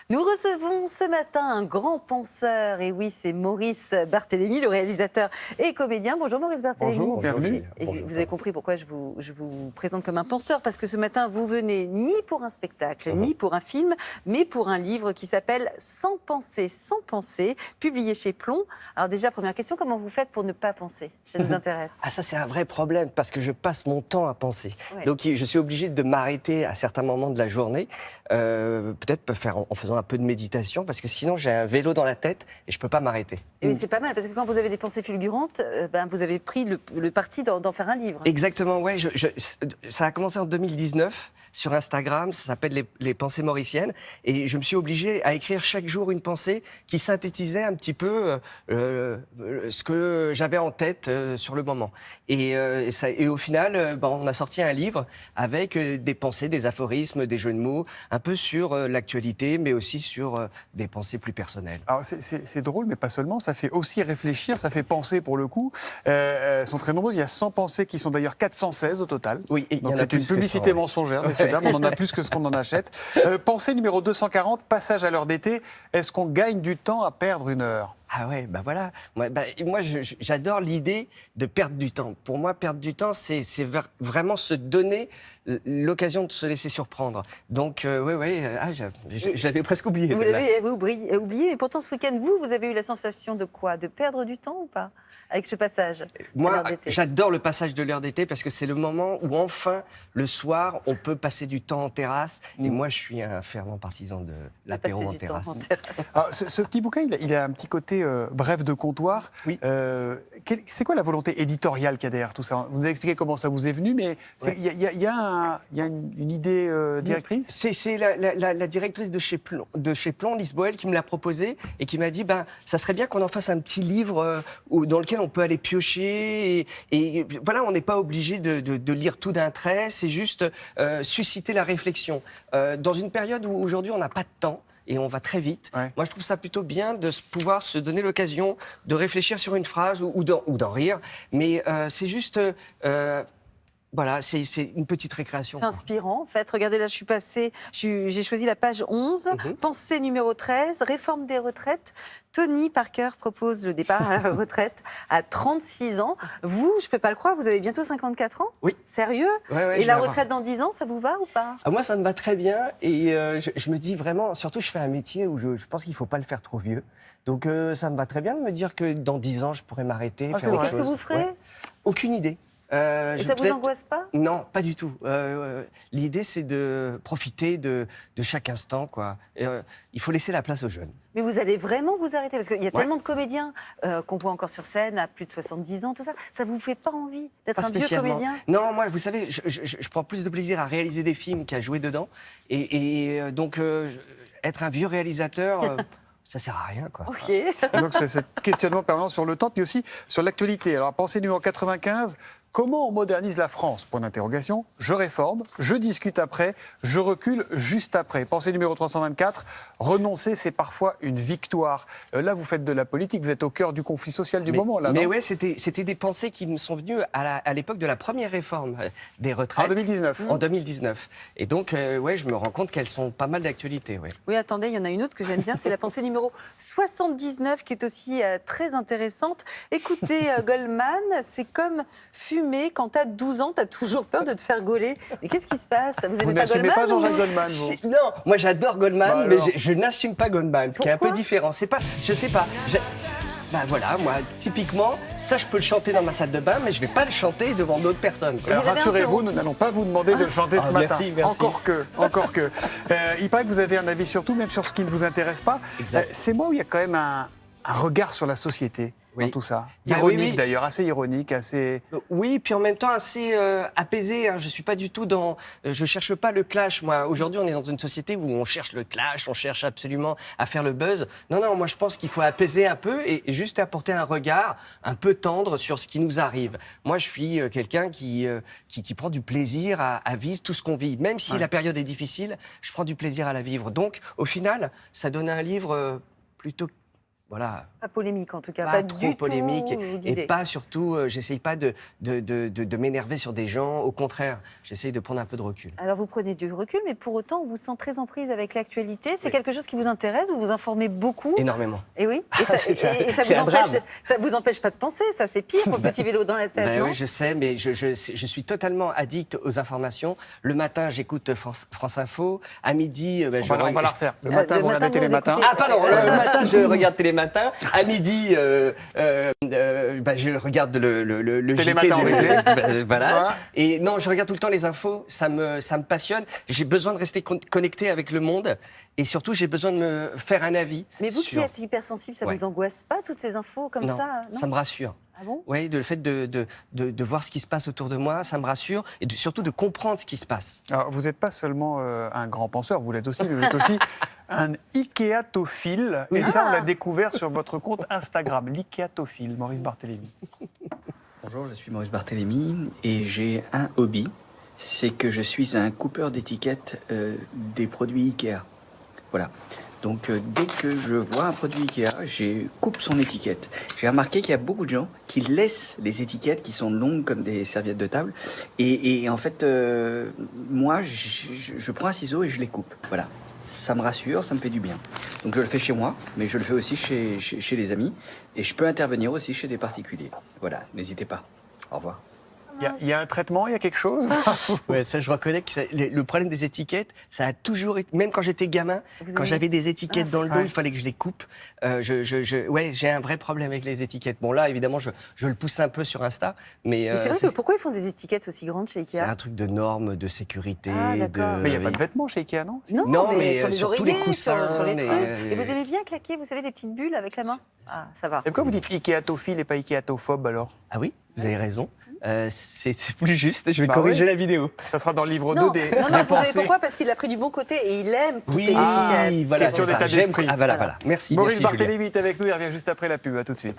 Nous recevons ce matin un grand penseur, et oui, c'est Maurice Barthélémy, le réalisateur et comédien. Bonjour Maurice Barthélémy. Bonjour, bienvenue. Et vous avez compris pourquoi je vous présente comme un penseur, parce que ce matin, vous venez ni pour un spectacle, ni pour un film, mais pour un livre qui s'appelle Sans penser, sans penser, publié chez Plomb. Alors déjà, première question, comment vous faites pour ne pas penser? Ça nous intéresse. Ah, ça, c'est un vrai problème, parce que je passe mon temps à penser. Ouais. Donc, je suis obligé de m'arrêter à certains moments de la journée, peut-être faire en faisant un peu de méditation, parce que sinon, j'ai un vélo dans la tête et je ne peux pas m'arrêter. Et c'est pas mal, parce que quand vous avez des pensées fulgurantes, vous avez pris le parti d'en faire un livre. Exactement, ouais. Ça a commencé en 2019 sur Instagram, ça s'appelle les pensées mauriciennes, et je me suis obligé à écrire chaque jour une pensée qui synthétisait un petit peu ce que j'avais en tête sur le moment. Et au final, on a sorti un livre avec des pensées, des aphorismes, des jeux de mots, un peu sur l'actualité, mais aussi sur des pensées plus personnelles. Alors c'est drôle, mais pas seulement, ça fait aussi réfléchir, ça fait penser pour le coup. Elles sont très nombreuses, il y a 100 pensées qui sont d'ailleurs 416 au total. Oui, et il y donc en a c'est une plus que publicité 100, ouais. mensongère, messieurs, dames, on en a plus que ce qu'on en achète. Pensée numéro 240, passage à l'heure d'été, est-ce qu'on gagne du temps à perdre une heure ? Ah ouais, bah voilà. Moi, j'adore l'idée de perdre du temps. Pour moi, perdre du temps, c'est vraiment se donner l'occasion de se laisser surprendre. Donc, j'avais presque oublié. Vous celle-là. l'avez oublié, mais pourtant ce week-end, vous avez eu la sensation de quoi? De perdre du temps ou pas avec ce passage à Moi, l'heure d'été? j'adore le passage de l'heure d'été parce que c'est le moment où, enfin, le soir, on peut passer du temps en terrasse. Et moi, je suis un fervent partisan de l'apéro Passer en du temps terrasse. en terrasse. Alors, ce petit bouquin, il a un petit côté bref de comptoir. Oui. C'est quoi la volonté éditoriale qu'il y a derrière tout ça? Vous nous avez expliqué comment ça vous est venu, mais il y a une idée directrice? C'est la directrice de chez Plomb, Lise Boel, qui me l'a proposé et qui m'a dit ça serait bien qu'on en fasse un petit livre dans lequel on peut aller piocher. Et voilà, on n'est pas obligé de lire tout d'un trait, c'est juste susciter la réflexion. Dans une période où aujourd'hui on n'a pas de temps, et on va très vite. Ouais. Moi, je trouve ça plutôt bien de pouvoir se donner l'occasion de réfléchir sur une phrase ou d'en rire. Mais c'est juste... voilà, c'est une petite récréation. C'est inspirant, en fait. Regardez, là, j'ai choisi la page 11, pensée numéro 13, réforme des retraites. Tony Parker propose le départ à la retraite à 36 ans. Vous, je ne peux pas le croire, vous avez bientôt 54 ans? Oui. Sérieux? Ouais, Et je la vais avoir- retraite dans 10 ans, ça vous va ou pas? Moi, ça me va très bien et je me dis vraiment, surtout je fais un métier où je pense qu'il ne faut pas le faire trop vieux. Donc ça me va très bien de me dire que dans 10 ans, je pourrais m'arrêter, Ah, faire c'est autre vrai. Qu'est-ce que chose. vous ferez? Ouais. Aucune idée. Et ça vous angoisse pas? Non, pas du tout. L'idée, c'est de profiter de chaque instant, quoi. Et, il faut laisser la place aux jeunes. Mais vous allez vraiment vous arrêter? Parce qu'il y a Ouais. tellement de comédiens qu'on voit encore sur scène à plus de 70 ans, tout ça. Ça vous fait pas envie d'être Pas un vieux spécialement. comédien? Non, moi, vous savez, je prends plus de plaisir à réaliser des films qu'à jouer dedans. Donc, être un vieux réalisateur, ça sert à rien, quoi. Ok. Et donc c'est ce questionnement permanent sur le temps, puis aussi sur l'actualité. Alors, pensée numéro 95, comment on modernise la France? Point d'interrogation. Je réforme, je discute après, je recule juste après. Pensée numéro 324, renoncer, c'est parfois une victoire. Là, vous faites de la politique, vous êtes au cœur du conflit social du moment, là, Mais non? ouais, c'était des pensées qui me sont venues à l'époque de la première réforme des retraites. En 2019. En 2019. Et donc, je me rends compte qu'elles sont pas mal d'actualité, ouais. Oui, attendez, il y en a une autre que j'aime bien, c'est la pensée numéro 79 qui est aussi très intéressante. Écoutez, Goldman, c'est comme fumer quand t'as 12 ans, t'as toujours peur de te faire gauler. Mais qu'est-ce qui se passe? Vous Vous aimez pas n'assumez Goldman pas ou- Jean-Jacques Goldman, vous? Non, moi j'adore Goldman, Bah mais alors. je n'assume pas Goldman, ce qui est un peu Pourquoi? différent. C'est pas, je sais pas. Voilà, moi, typiquement, ça je peux le chanter dans ma salle de bain, mais je vais pas le chanter devant d'autres personnes, quoi. Vous avez un peu Rassurez-vous, honte. nous n'allons pas vous demander de le chanter ce matin. merci, merci. Encore que. Il paraît que vous avez un avis sur tout, même sur ce qui ne vous intéresse pas. Exact. C'est moi où il y a quand même un regard sur la société dans Oui. tout ça. Bah Ironique oui. d'ailleurs, assez ironique, assez... Oui, puis en même temps assez apaisé. Hein. Je suis pas du tout dans. Je cherche pas le clash. Moi, aujourd'hui, on est dans une société où on cherche le clash, on cherche absolument à faire le buzz. Non, moi, je pense qu'il faut apaiser un peu et juste apporter un regard un peu tendre sur ce qui nous arrive. Moi, je suis quelqu'un qui prend du plaisir à vivre tout ce qu'on vit, même si la période est difficile. Je prends du plaisir à la vivre. Donc, au final, ça donne un livre plutôt voilà, Pas polémique en tout cas, pas pas trop du polémique tout et guidé. pas surtout, j'essaye pas de m'énerver sur des gens. Au contraire, j'essaye de prendre un peu de recul. Alors vous prenez du recul, mais pour autant, on vous sent très en prise avec l'actualité. C'est Oui. quelque chose qui vous intéresse, vous vous informez beaucoup. Énormément. Et oui, et ça, C'est un vous drame. ça vous empêche pas de penser. Ça, c'est pire pour le petit vélo dans la tête, Ben non? oui, je sais, mais je suis totalement addict aux informations. Le matin, j'écoute France Info. À midi, On va la refaire. Le matin, le vous regardez matin, vous Télématin. écoutez- Ah, pardon, le matin, je regarde Télématin. À midi, je regarde le Télématin JT en replay. voilà. Voilà. Et non, je regarde tout le temps les infos. Ça me passionne. J'ai besoin de rester connecté avec le monde. Et surtout, j'ai besoin de me faire un avis. Mais vous qui sur... êtes hypersensible, ça Ouais. vous angoisse pas, toutes ces infos comme Non, ça? Non, ça me rassure. Ah bon? Oui, le fait de voir ce qui se passe autour de moi, ça me rassure. Et surtout de comprendre ce qui se passe. Alors, vous n'êtes pas seulement un grand penseur, vous êtes aussi un Ikeatophile. Et ça, on l'a découvert sur votre compte Instagram, l'Ikeatophile, Maurice Barthélémy. Bonjour, je suis Maurice Barthélémy et j'ai un hobby, c'est que je suis un coupeur d'étiquettes des produits Ikea. Voilà. Donc dès que je vois un produit Ikea, je coupe son étiquette. J'ai remarqué qu'il y a beaucoup de gens qui laissent les étiquettes qui sont longues comme des serviettes de table. Et en fait, moi, je prends un ciseau et je les coupe. Voilà. Ça me rassure, ça me fait du bien. Donc je le fais chez moi, mais je le fais aussi chez les amis. Et je peux intervenir aussi chez des particuliers. Voilà, n'hésitez pas. Au revoir. Il y a un traitement, il y a quelque chose? Ouais, ça, je reconnais que le problème des étiquettes, ça a toujours été. Même quand j'étais gamin, Vous quand avez- j'avais des étiquettes dans le dos, ouais. il fallait que je les coupe. Ouais, j'ai un vrai problème avec les étiquettes. Bon, là, évidemment, je le pousse un peu sur Insta, mais Mais c'est vrai que pourquoi ils font des étiquettes aussi grandes chez c'est Ikea? un truc de normes, de sécurité. Ah, d'accord. Mais il n'y a pas de vêtements chez Ikea, non? Non, mais, sur les sur tous les oreillers, coussins, sur les les- trucs. Et vous aimez bien claquer, vous savez, les petites bulles avec la main? Ah, ça va. Et pourquoi vous dites Ikeatophile et pas Ikeatophobe alors? Ah oui, vous avez raison. C'est plus juste. Je vais Bah corriger oui. la vidéo. Ça sera dans le livre Non, 2 des non, vous savez pensées. pourquoi? Parce qu'il l'a pris du bon côté et il aime couper Oui, l'étiquette. voilà. Question c'est ça. d'état J'aime- d'esprit. Ah, voilà. Merci. Maurice merci, Julien. Barthélémy est avec nous, il revient juste après la pub. À tout de suite.